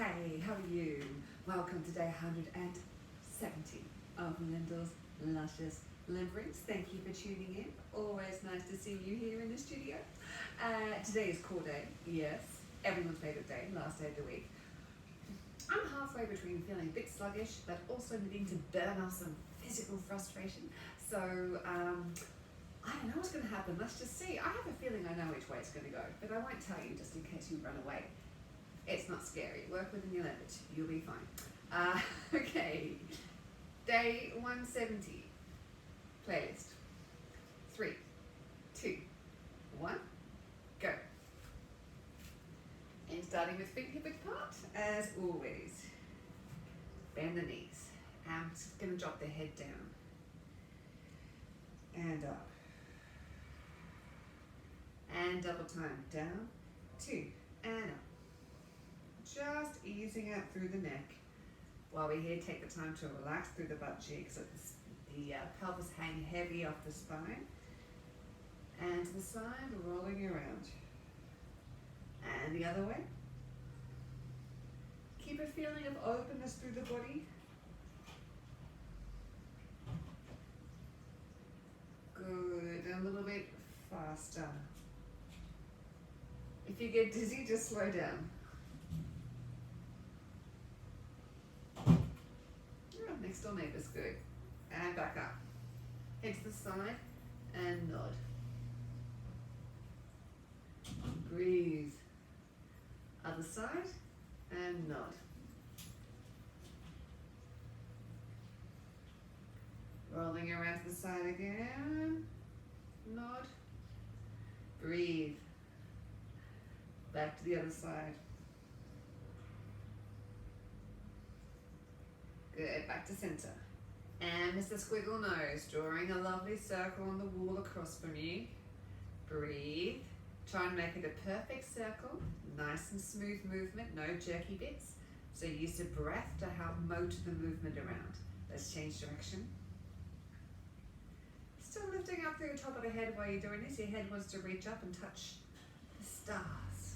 Hey, how are you? Welcome to day 170 of Lyndall's Luscious Limberings. Thank you for tuning in. Always nice to see you here in the studio. Today is core day, yes. Everyone's favourite day, last day of the week. I'm halfway between feeling a bit sluggish, but also needing to burn off some physical frustration. So, I don't know what's going to happen. Let's just see. I have a feeling I know which way it's going to go, but I won't tell you just in case you run away. It's not scary. Work within your limit. You'll be fine. Okay. Day 170. Playlist. 3, 2, 1. Go. And starting with feet hip width apart, as always. Bend the knees. I'm just going to drop the head down. And up. And double time. Down, 2, and up. Just easing out through the neck. While we're here, take the time to relax through the butt cheeks so the pelvis hang heavy off the spine. And to the side, rolling around. And the other way. Keep a feeling of openness through the body. Good, and a little bit faster. If you get dizzy, just slow down. Next door neighbour's good. And back up. Head to the side and nod. Breathe. Other side and nod. Rolling around to the side again. Nod. Breathe. Back to the other side. Good, back to center. And Mr. Squiggle Nose, drawing a lovely circle on the wall across from you. Breathe. Try and make it a perfect circle. Nice and smooth movement, no jerky bits. So use the breath to help motor the movement around. Let's change direction. Still lifting up through the top of the head while you're doing this. Your head wants to reach up and touch the stars.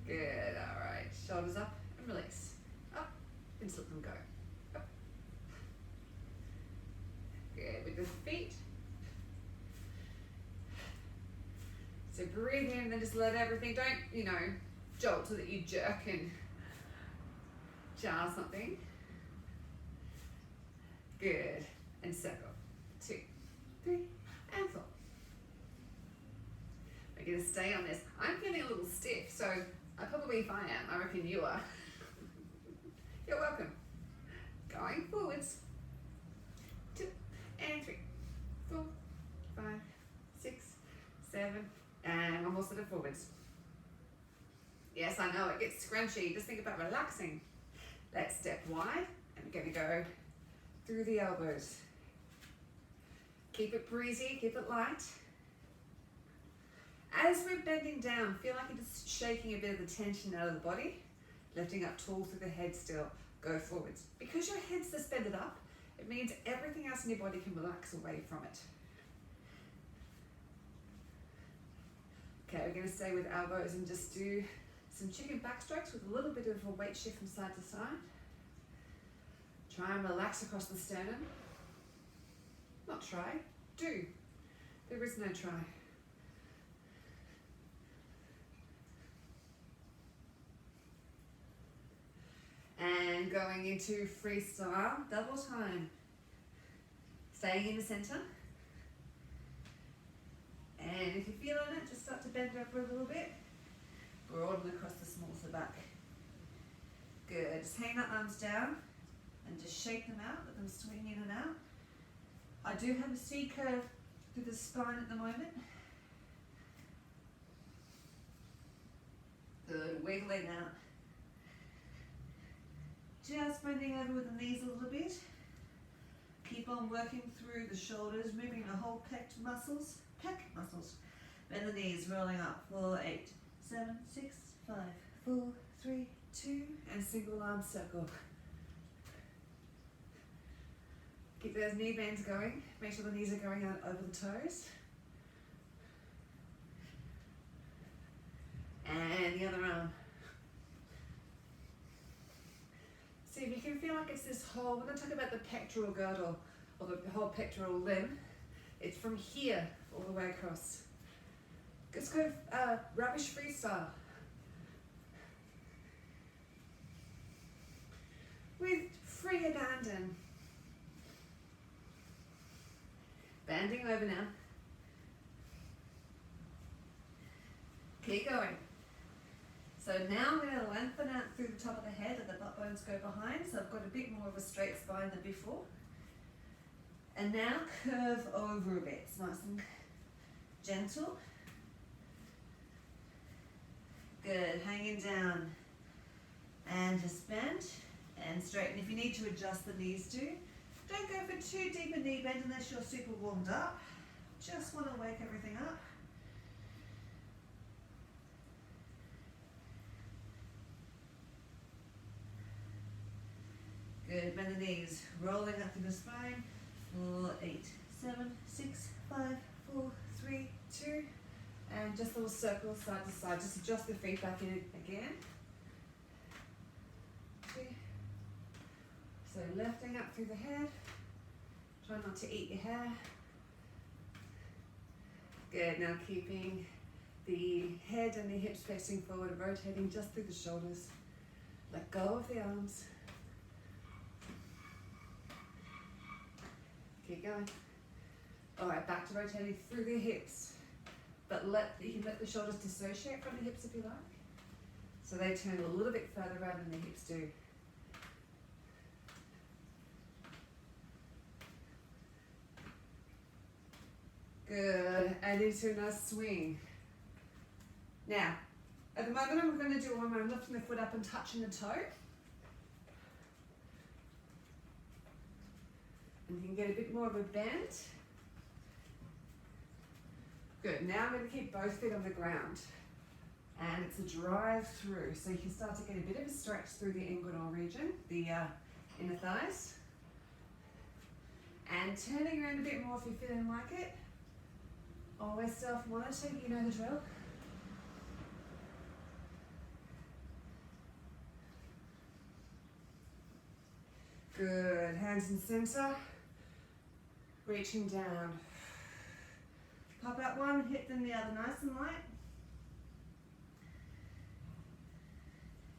Good, all right. Shoulders up and release. Up. And let them go. Up. Good, with the feet. So breathe in and then just let everything, don't, jolt so that you jerk and jar something. Good, and circle. 2, 3, and 4. We're gonna stay on this. I'm feeling a little stiff, so if I am, I reckon you are. You're welcome. Going forwards. 2 and 3, 4, 5, 6, 7, and one more set of forwards. Yes, I know it gets scrunchy. Just think about relaxing. Let's step wide, and we're going to go through the elbows. Keep it breezy, keep it light. As we're bending down, feel like you're just shaking a bit of the tension out of the body. Lifting up tall through the head still, go forwards. Because your head's suspended up, it means everything else in your body can relax away from it. Okay, we're going to stay with elbows and just do some chicken backstrokes with a little bit of a weight shift from side to side. Try and relax across the sternum. Not try, do. There is no try. And going into freestyle, double time. Staying in the center. And if you're feeling it, just start to bend over a little bit. Broaden across the smalls of the back. Good, just hang the arms down and just shake them out, let them swing in and out. I do have a C curve through the spine at the moment. Good, wiggling out. Just bending over with the knees a little bit. Keep on working through the shoulders, moving the whole pec muscles. Bend the knees, rolling up. 4, 8, 7, 6, 5, 4, 3, 2, and single arm circle. Keep those knee bends going. Make sure the knees are going out over the toes. And the other arm. like it's this whole, when I talk about the pectoral girdle, or the whole pectoral limb, it's from here all the way across. Let's go rubbish freestyle. With free abandon. Bending over now. Keep going. So now I'm going to lengthen out through the top of the head and the butt bones go behind, so I've got a bit more of a straight spine than before. And now curve over a bit. It's nice and gentle. Good, hanging down. And just bend and straighten. If you need to adjust the knees too, don't go for too deep a knee bend unless you're super warmed up. Just want to wake everything up. Good, bend the knees, rolling up through the spine. 4, 8, 7, 6, 5, 4, 3, 2. And just little circles side to side. Just adjust the feet back in again. 2. So lifting up through the head. Try not to eat your hair. Good, now keeping the head and the hips facing forward, rotating just through the shoulders. Let go of the arms. Keep going. All right, back to rotating through the hips. But you can let the shoulders dissociate from the hips if you like. So they turn a little bit further around than the hips do. Good, and into a nice swing. Now, at the moment I'm going to do one where I'm lifting the foot up and touching the toe. And you can get a bit more of a bend. Good, now I'm going to keep both feet on the ground. And it's a drive through, so you can start to get a bit of a stretch through the inguinal region, the inner thighs. And turning around a bit more if you're feeling like it. Always self-monitoring, you know the drill. Good, hands in center. Reaching down. Pop out one, hit then the other, nice and light.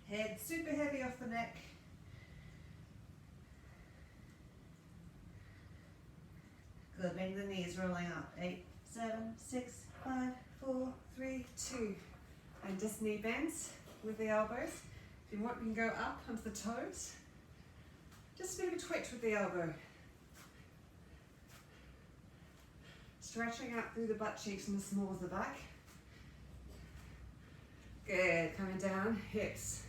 Head super heavy off the neck. Good, bend the knees, rolling up. 8, 7, 6, 5, 4, 3, 2. And just knee bends with the elbows. If you want, you can go up onto the toes. Just a bit of a twitch with the elbow. Stretching out through the butt cheeks and the small of the back. Good, coming down, hips.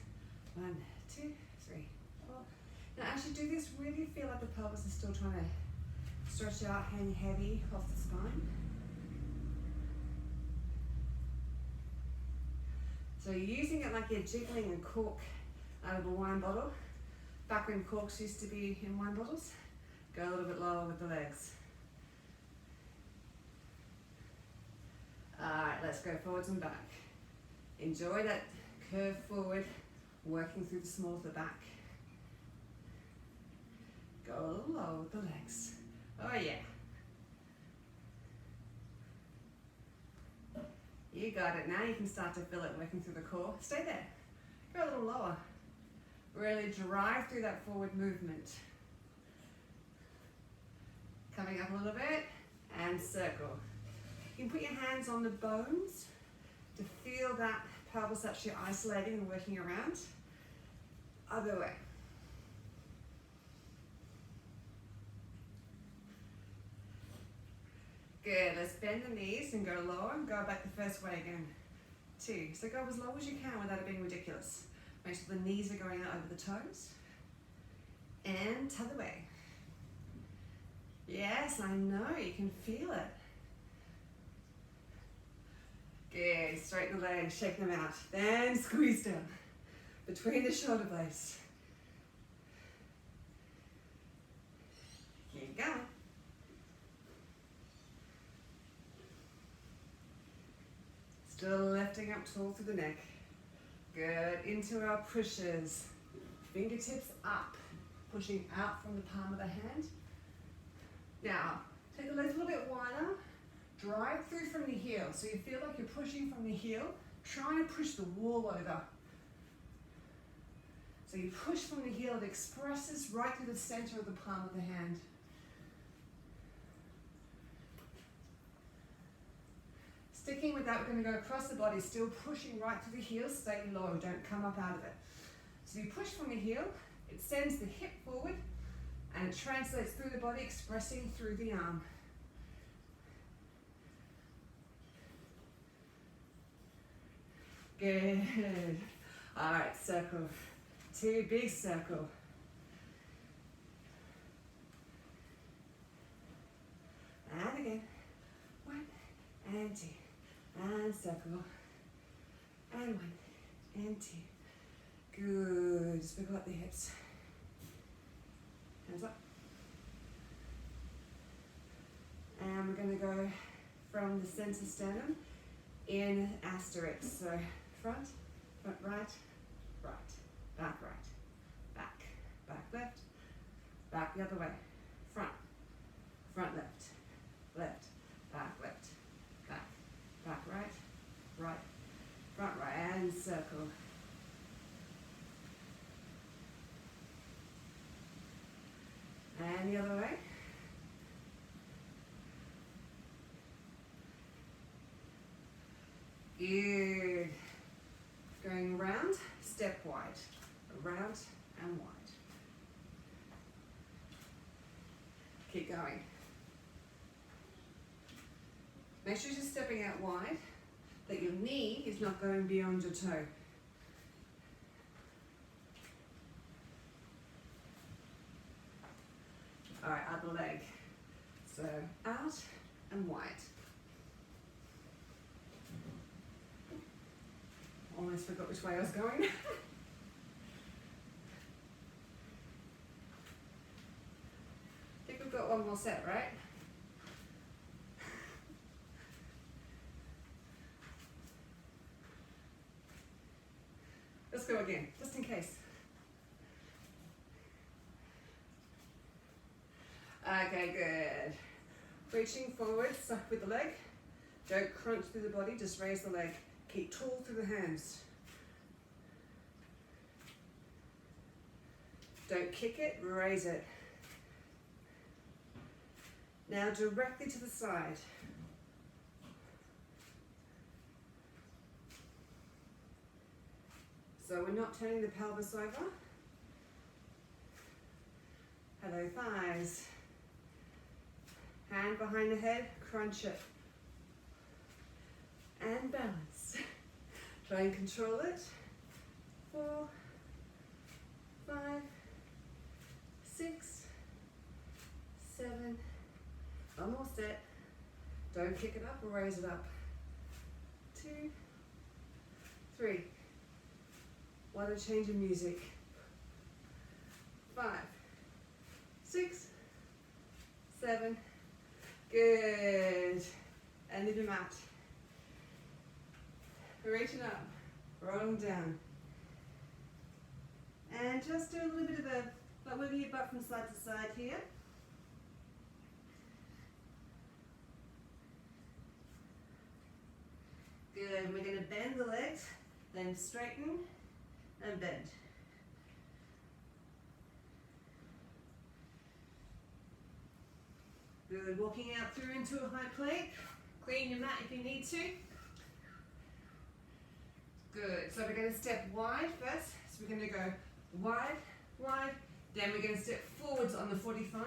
1, 2, 3, 4. Now as you do this, really feel like the pelvis is still trying to stretch out, hang heavy off the spine. So you're using it like you're jiggling a cork out of a wine bottle. Back when corks used to be in wine bottles. Go a little bit lower with the legs. Alright, let's go forwards and back. Enjoy that curve forward, working through the small of the back. Go a little lower with the legs. Oh yeah. You got it. Now you can start to feel it working through the core. Stay there. Go a little lower. Really drive through that forward movement. Coming up a little bit and circle. You can put your hands on the bones to feel that pelvis actually isolating and working around. Other way. Good, let's bend the knees and go lower and go back the first way again. 2, so go as low as you can without it being ridiculous. Make sure the knees are going out over the toes. And t'other way. Yes, I know, you can feel it. Good, straighten the legs, shake them out. Then squeeze down between the shoulder blades. Keep going. Still lifting up tall through the neck. Good, into our pushes. Fingertips up. pushing out from the palm of the hand. Now, take the legs a little bit wider, drive through from the heel. So you feel like you're pushing from the heel, trying to push the wall over. So you push from the heel, it expresses right through the center of the palm of the hand. Sticking with that, we're going to go across the body, still pushing right through the heel, stay low, don't come up out of it. So you push from the heel, it sends the hip forward, and it translates through the body, expressing through the arm. Good. All right, circle. 2 big circle. And again. 1 and 2. And circle. And 1 and 2. Good. Just wiggle up the hips. Hands up. And we're going to go from the center sternum in asterisk. So front right, right, back right, back left, back the other way, front left, left, back right, front right, and circle. And the other way. Good. Going around, step wide, around and wide. Keep going. Make sure you're stepping out wide, that your knee is not going beyond your toe. All right, other leg. So out and wide. Almost forgot which way I was going. I think we've got one more set, right? Let's go again, just in case. Okay, good. Reaching forward, suck with the leg. Don't crunch through the body, just raise the leg. Keep tall through the hands. Don't kick it, raise it. Now directly to the side. So we're not turning the pelvis over. Hello, thighs. Hand behind the head, crunch it. And balance. Try and control it. 4, 5, 6, 7. One more step. Don't kick it up or raise it up. 2, 3. What a change in music. 5, 6, 7. Good. And leave your mat. Reaching up, rolling down. And just do a little bit of a, like moving your butt from side to side here. Good, we're going to bend the legs, then straighten and bend. Good, walking out through into a high plank. Clean your mat if you need to. Good, so we're going to step wide first. So we're going to go wide, wide, then we're going to step forwards on the 45,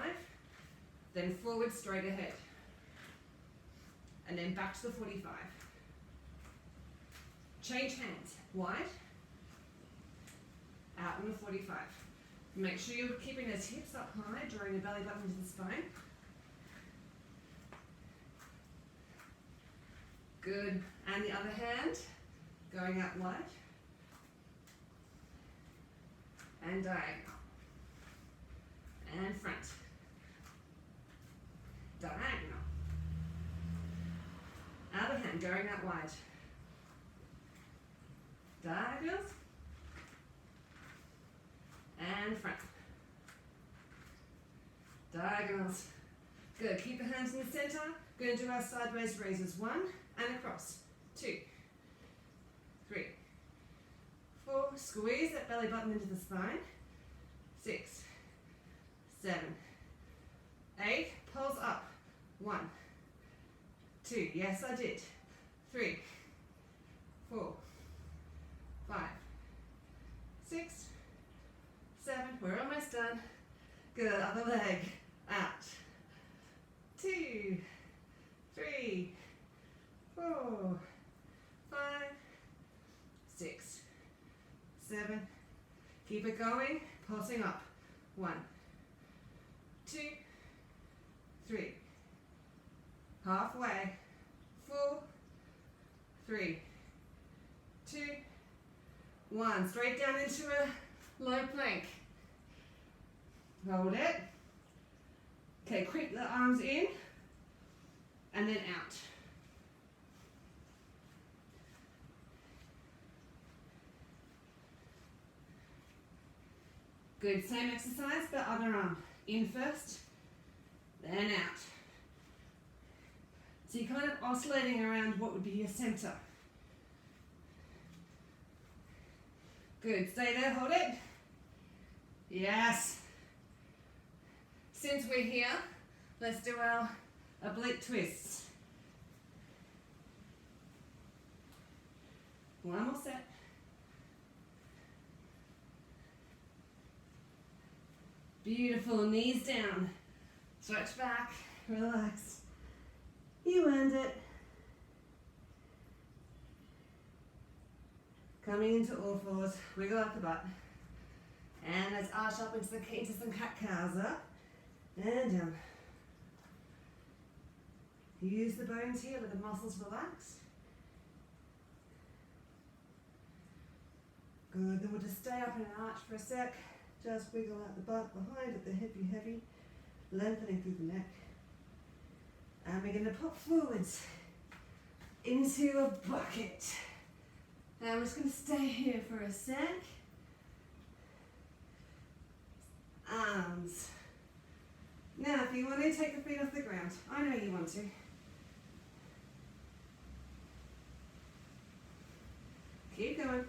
then forward straight ahead, and then back to the 45. Change hands, wide, out on the 45. Make sure you're keeping those hips up high, drawing the belly button to the spine. Good, and the other hand, going out wide, and diagonal, and front, diagonal, other hand going out wide, diagonal, and front, diagonals. Good, keep the hands in the center. Going to do our sideways raises. 1 and across. 2, 3, 4. Squeeze that belly button into the spine. 6, 7, 8. Pulse up. 1, 2. Yes, I did. 3, 4, 5, 6, 7. We're almost done. Good. Other leg. Out. 2, 3, 4, 5, 6, 7. Keep it going. Pulsing up. 1, 2, 3. Halfway. 4, 3, 2, 1. Straight down into a low plank. Hold it. Okay, creep the arms in and then out. Good, same exercise, but other arm. In first, then out. So you're kind of oscillating around what would be your center. Good, stay there, hold it. Yes. Since we're here, let's do our oblique twists. 1 more set. Beautiful, knees down. Stretch back, relax. You earned it. Coming into all fours, wiggle out the butt. And let's arch up into some cat-cows up. And down. Use the bones here, let the muscles relax. Good, then we'll just stay up in an arch for a sec. Just wiggle out the butt behind it, the hip be heavy, lengthening through the neck. And we're going to pop forwards into a bucket. And we're just going to stay here for a sec. Arms. Now, if you want to take the feet off the ground, I know you want to. Keep going.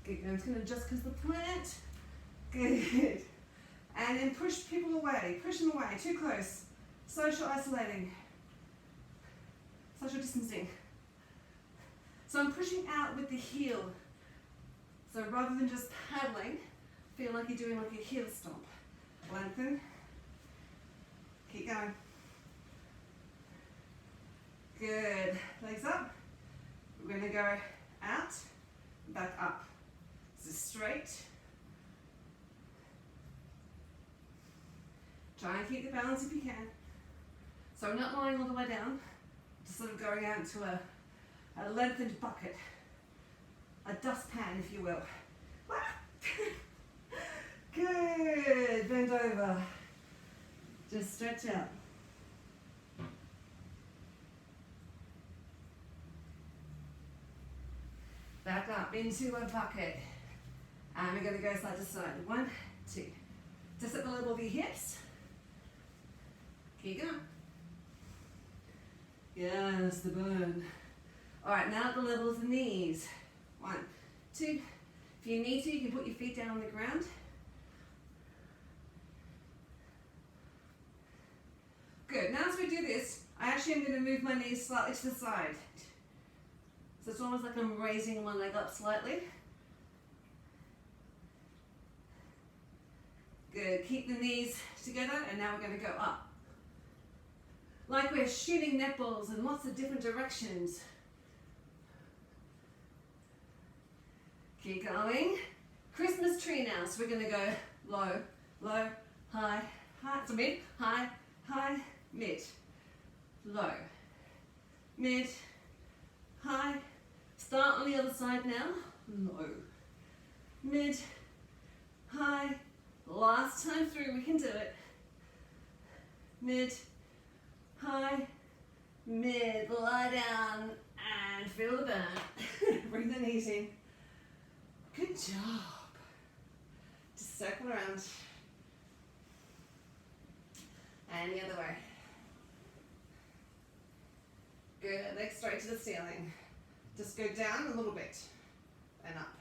Keep going. I'm just going to adjust because the plant. Good. And then push people away. Push them away. Too close. Social isolating. Social distancing. So I'm pushing out with the heel. So rather than just paddling, feel like you're doing like a heel stomp. Lengthen. Keep going. Good. Legs up. We're going to go out, back up. So straight. Try and keep the balance if you can. So I'm not lying all the way down, just sort of going out into a lengthened bucket. A dustpan, if you will. Good. Bend over. Just stretch out. Back up into a bucket. And we're going to go side to side. 1, 2. Just at the level of your hips. Keep going. Yes, the burn. All right, now at the level of the knees. 1, 2. If you need to, you can put your feet down on the ground. Good. Now as we do this, I actually am going to move my knees slightly to the side. So it's almost like I'm raising one leg up slightly. Good. Keep the knees together, and now we're going to go up. Like we're shooting netballs in lots of different directions. Keep going. Christmas tree now. So we're going to go low, low, high, high. So mid, high, high, mid, low, mid, high. Start on the other side now. Low, mid, high. Last time through, we can do it. Mid, high, mid. Lie down and feel the burn. Bring the knees in. Good job. Just circle around. And the other way. Good, legs straight to the ceiling. Just go down a little bit and up.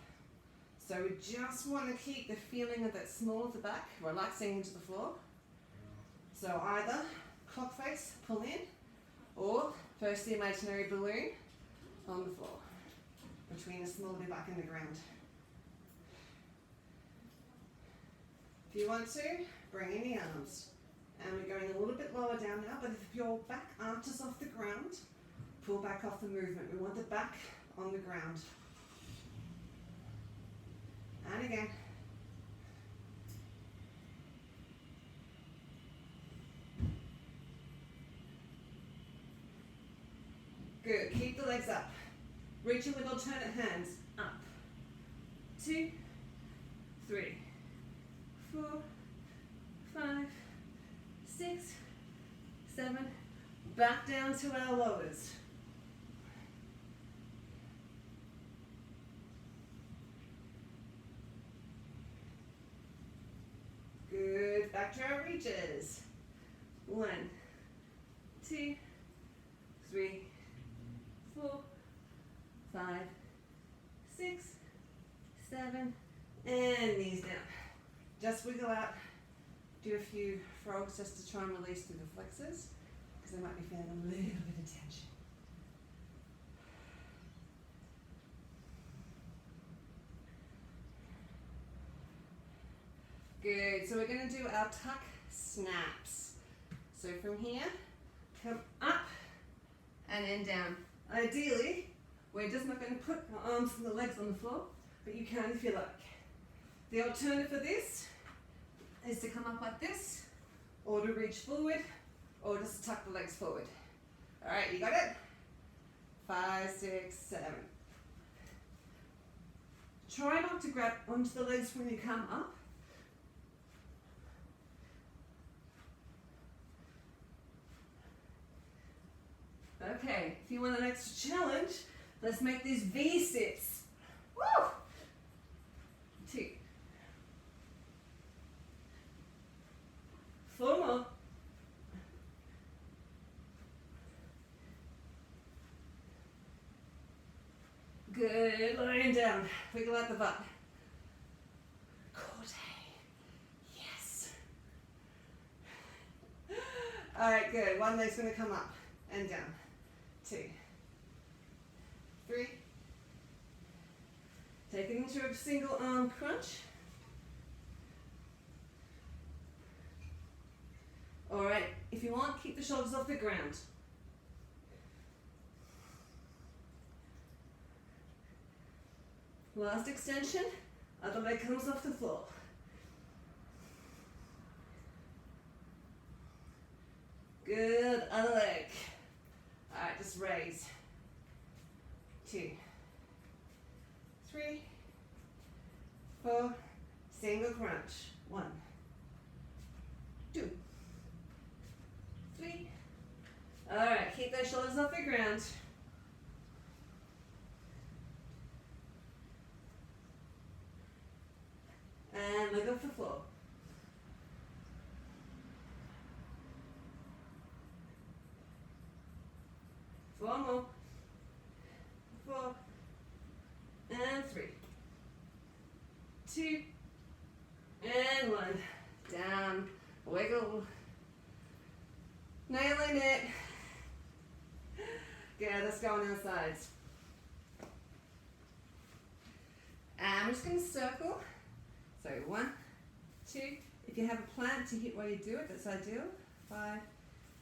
So we just want to keep the feeling of that small at the back, relaxing into the floor. So either clock face, pull in, or first the imaginary balloon on the floor, between the small of the back and the ground. If you want to, bring in the arms. And we're going a little bit lower down now, but if your back arches off the ground, pull back off the movement. We want the back on the ground. And again. Good, keep the legs up. Reaching with alternate hands, up. 2, 3, 4, 5, 6, 7, back down to our lowers. Good, back to our reaches. 1, 2, 3, 4, 5, 6, 7, and knees down. Just wiggle out. Do a few frogs just to try and release through the flexors, because they might be feeling a little bit of tension. Good, so we're going to do our tuck snaps. So from here, come up and then down. Ideally, we're just not going to put our arms and the legs on the floor, but you can if you like. The alternative for this is to come up like this, or to reach forward, or just to tuck the legs forward. All right, you got it? 5, 6, 7. Try not to grab onto the legs when you come up. Okay, if you want an extra challenge, let's make these V-sits. Woo! 2. 4 more. Good, lying down. Wiggle out the butt. Corte. Yes. All right, good. One leg's going to come up and down. 2, 3. Take it into a single arm crunch. All right, if you want, keep the shoulders off the ground. Last extension, other leg comes off the floor. Good, other leg. All right, just raise. 2, 3, 4, single crunch. 1, 2, 3. All right, keep those shoulders off the ground. And leg off the floor. One more. 4, and 3, 2, and 1. Down, wiggle, nailing it. Good, let's go on our sides. And we're just going to circle. So 1, 2. If you have a plant to hit while you do it, that's ideal. 5,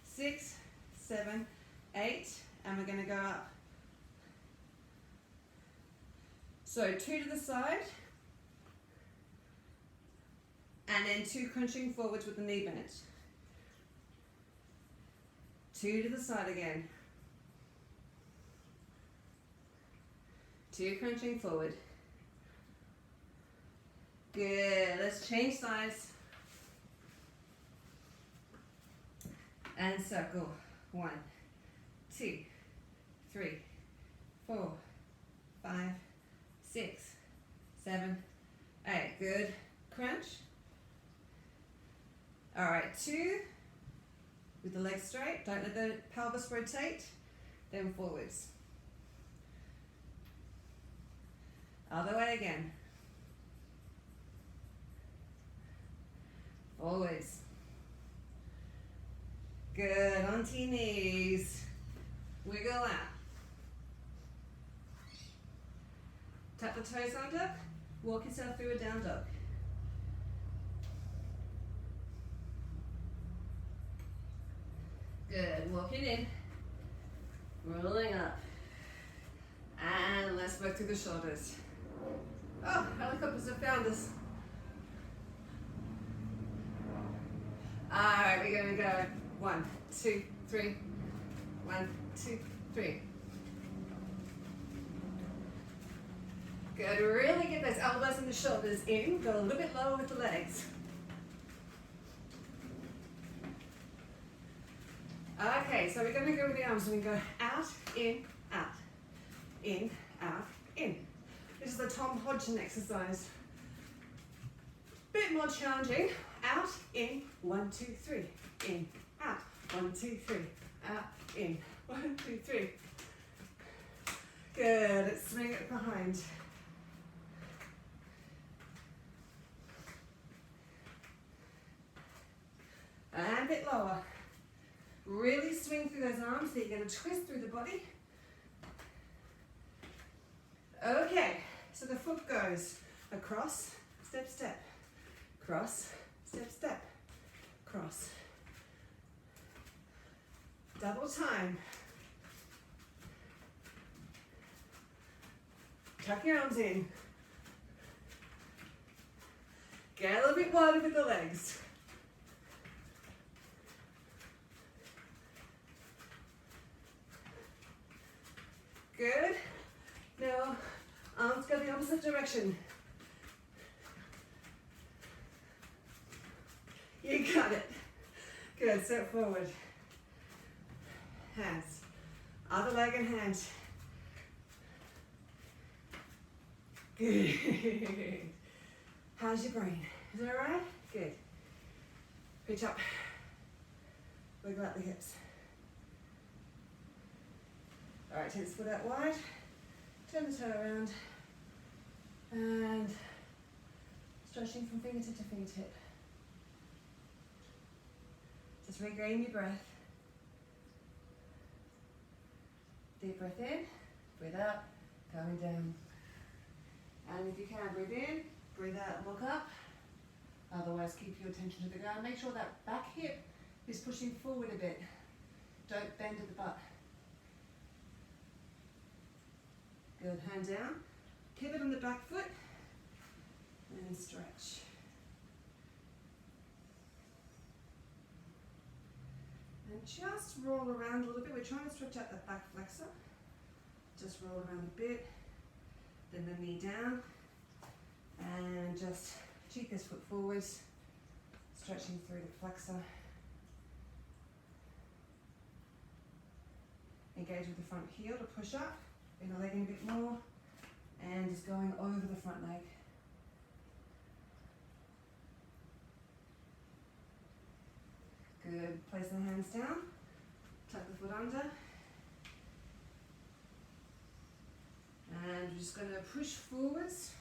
6, 7, 8. And we're going to go up. So 2 to the side, and then 2 crunching forwards with the knee bent. 2 to the side again. 2 crunching forward. Good, let's change sides. And circle. 1, 2, 3, 4, 5, 6, 7, 8. Good. Crunch. All right, 2. With the legs straight. Don't let the pelvis rotate. Then forwards. Other way again. Forwards. Good. Onto your knees. Wiggle out. Tap the toes under. Walk yourself through a down dog. Good. Walking in. Rolling up. And let's work through the shoulders. Oh, helicopters have found us. Alright, we're going to go 1, 2, 3. 1, 2, 3. Good. Really get those elbows and the shoulders in. Go a little bit lower with the legs. Okay, so we're going to go with the arms. So we go out, in, out. In, out, in. This is the Tom Hodgson exercise. Bit more challenging. Out, in, 1, 2, 3. In, out, 1, 2, 3. Out, in, 1, 2, 3. Good. Let's swing it behind. And a bit lower. Really swing through those arms, so you're going to twist through the body. Okay, so the foot goes across, step, step, cross, step, step, cross. Double time. Tuck your arms in. Get a little bit wider with the legs. Good. Now, arms go the opposite direction. You got it. Good. Step forward. Hands. Other leg and hand. Good. How's your brain? Is that alright? Good. Reach up. Wiggle out the hips. Alright, take the foot out wide. Turn the toe around. And stretching from fingertip to fingertip. Just regain your breath. Deep breath in, breathe out, coming down. And if you can, breathe in, breathe out, look up. Otherwise, keep your attention to the ground. Make sure that back hip is pushing forward a bit. Don't bend at the butt. Good, hand down. Pivot on the back foot and stretch. And just roll around a little bit. We're trying to stretch out that back flexor. Just roll around a bit. Then the knee down. And just cheek this foot forwards. Stretching through the flexor. Engage with the front heel to push up. Bend the leg in a bit more. And just going over the front leg. Good. Place the hands down. Tuck the foot under. And we're just going to push forwards.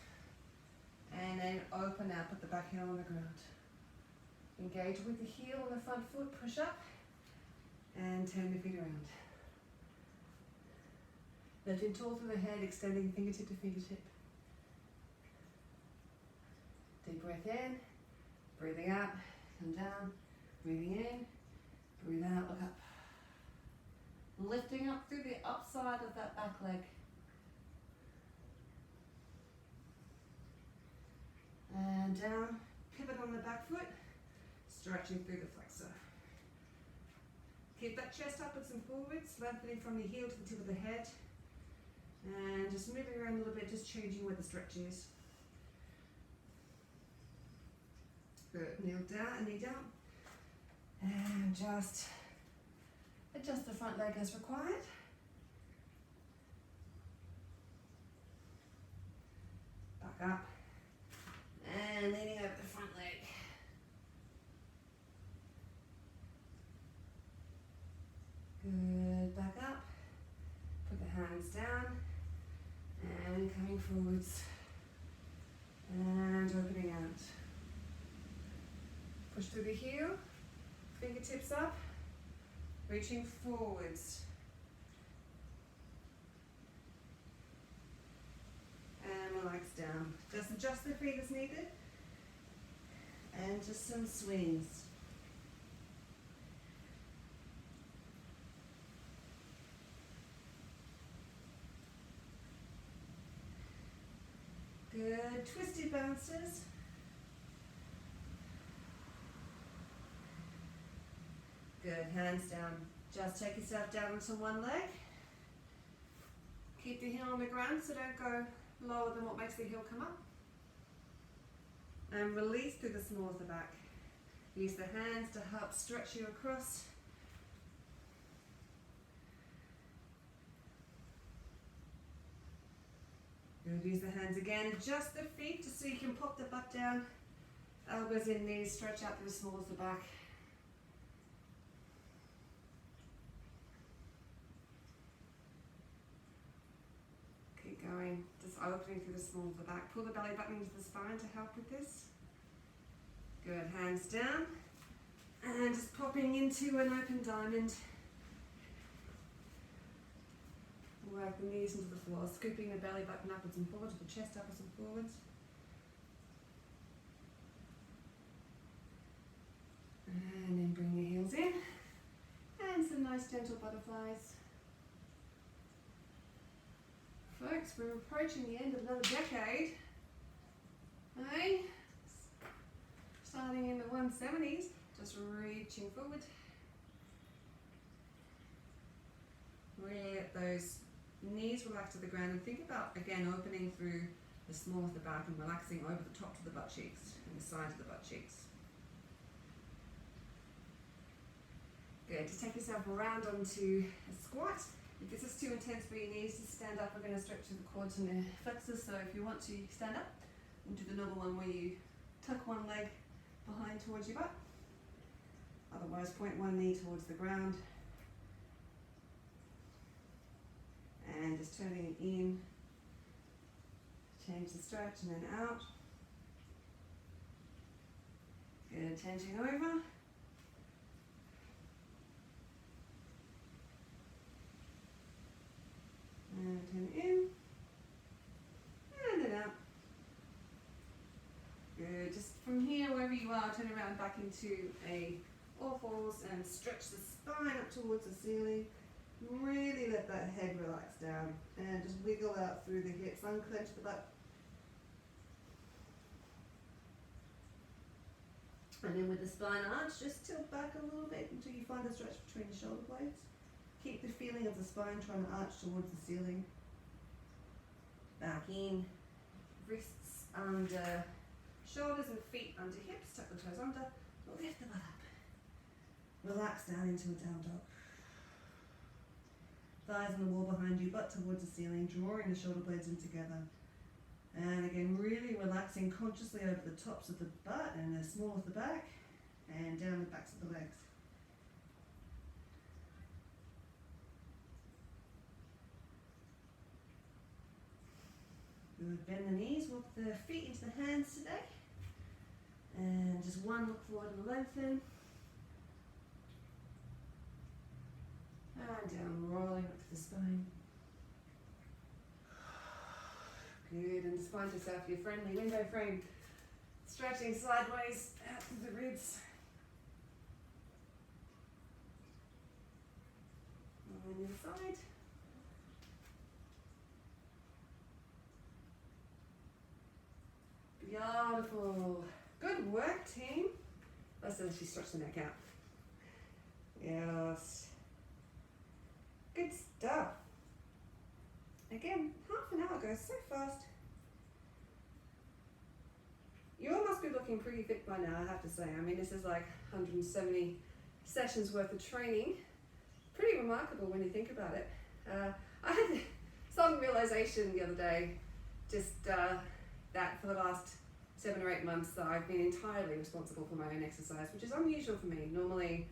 And then open out, put the back heel on the ground. Engage with the heel on the front foot, push up. And turn the feet around. Lifting tall through the head, extending fingertip to fingertip. Deep breath in, breathing out, come down, breathing in, breathe out, look up. Lifting up through the upside of that back leg. And down, pivot on the back foot, stretching through the flexor. Keep that chest upwards and forwards, lengthening from the heel to the tip of the head. And just moving around a little bit, just changing where the stretch is. Good, knee down. And just adjust the front leg as required. Back up. And leaning over the front leg. Good, back up. Put the hands down. And coming forwards. And opening out. Push through the heel. Fingertips up. Reaching forwards. And relax down. Just adjust the feet as needed. And just some swings. Good, twisty bounces. Good, hands down. Just take yourself down onto one leg. Keep the heel on the ground, so don't go lower than what makes the heel come up. And release through the small of the back. Use the hands to help stretch you across. Good, use the hands again. Adjust the feet just so you can pop the butt down. Elbows in, knees, stretch out through the small of the back. Going, just opening through the small of the back. Pull the belly button into the spine to help with this. Good, hands down. And just popping into an open diamond. Work the knees into the floor, scooping the belly button upwards and forwards, the chest upwards and forwards. And then bring the heels in. And some nice gentle butterflies. Folks, we're approaching the end of another decade. Hey? Starting in the 170s, just reaching forward. Really let those knees relax to the ground and think about, again, opening through the small of the back and relaxing over the top of the butt cheeks and the sides of the butt cheeks. Good, just take yourself around onto a squat. If this is too intense for your knees to stand up, we're going to stretch through the quads and the flexors. So if you want to stand up, and do the normal one where you tuck one leg behind towards your butt. Otherwise, point one knee towards the ground. And just turning it in. Change the stretch and then out. Good, changing over. And turn in, and then out. Good, just from here, wherever you are, turn around back into a all fours and stretch the spine up towards the ceiling. Really let that head relax down and just wiggle out through the hips, unclench the butt. And then with the spine arch, just tilt back a little bit until you find the stretch between the shoulder blades. Keep the feeling of the spine trying to arch towards the ceiling. Back in, wrists under shoulders and feet under hips, tuck the toes under, lift the butt up. Relax down into a down dog. Thighs on the wall behind you, butt towards the ceiling, drawing the shoulder blades in together. And again, really relaxing consciously over the tops of the butt and the small of the back, and down the backs of the legs. Good, bend the knees, walk the feet into the hands today. And just one look forward and lengthen. And down, rolling up to the spine. Good, and just find yourself your friendly window frame. Stretching sideways out through the ribs. On the other side. Beautiful. Good work, team. Listen, she stretched the neck out. Yes. Good stuff. Again, half an hour goes so fast. You all must be looking pretty fit by now, I have to say. I mean, this is like 170 sessions worth of training. Pretty remarkable when you think about it. I had some realization the other day, just that for the last 7 or 8 months that I've been entirely responsible for my own exercise, which is unusual for me. Normally,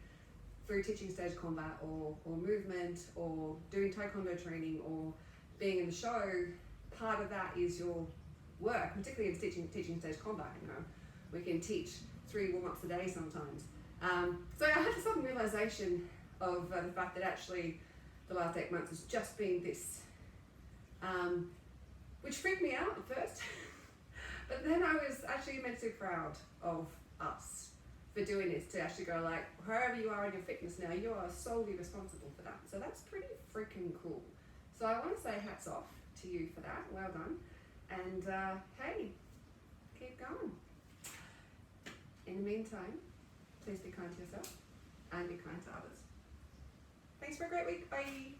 through teaching stage combat or movement or doing taekwondo training or being in the show, part of that is your work, particularly in teaching stage combat. You know, we can teach 3 warm-ups a day sometimes. So I had a sudden realization of the fact that actually the last 8 months has just been this, which freaked me out at first. But then I was actually immensely proud of us for doing this, to actually go like, wherever you are in your fitness now, you are solely responsible for that. So that's pretty freaking cool. So I want to say hats off to you for that. Well done. And hey, keep going. In the meantime, please be kind to yourself and be kind to others. Thanks for a great week. Bye.